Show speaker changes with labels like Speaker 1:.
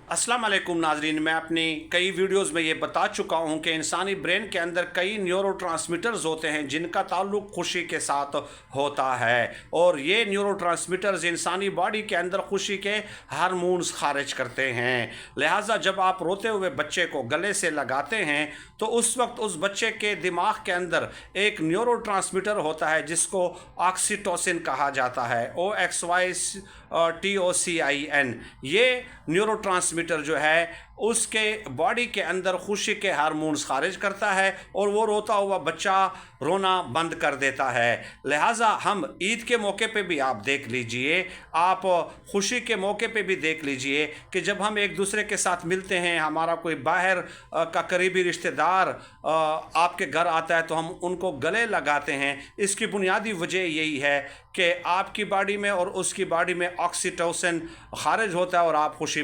Speaker 1: अस्सलाम वालेकुम नाजरीन, मैं अपनी कई वीडियोस में ये बता चुका हूँ कि इंसानी ब्रेन के अंदर कई न्यूरोट्रांसमीटर्स होते हैं जिनका ताल्लुक खुशी के साथ होता है, और ये न्यूरोट्रांसमीटर्स इंसानी बॉडी के अंदर खुशी के हार्मोन्स खारिज करते हैं। लिहाजा जब आप रोते हुए बच्चे को गले से लगाते हैं तो उस वक्त उस बच्चे के दिमाग के अंदर एक न्यूरोट्रांसमीटर होता है जिसको ऑक्सीटोसिन कहा जाता है, OXYTOCIN। ये न्यूरोट्रांसमीटर जो है उसके बॉडी के अंदर खुशी के हार्मोन्स खारिज करता है और वो रोता हुआ बच्चा रोना बंद कर देता है। लिहाजा हम ईद के मौके पे भी आप देख लीजिए, आप खुशी के मौके पे भी देख लीजिए कि जब हम एक दूसरे के साथ मिलते हैं, हमारा कोई बाहर का करीबी रिश्तेदार आपके घर आता है तो हम उनको गले लगाते हैं। इसकी बुनियादी वजह यही है कि आपकी बॉडी में और उसकी बॉडी में ऑक्सीटोसिन खारिज होता है और आप खुशी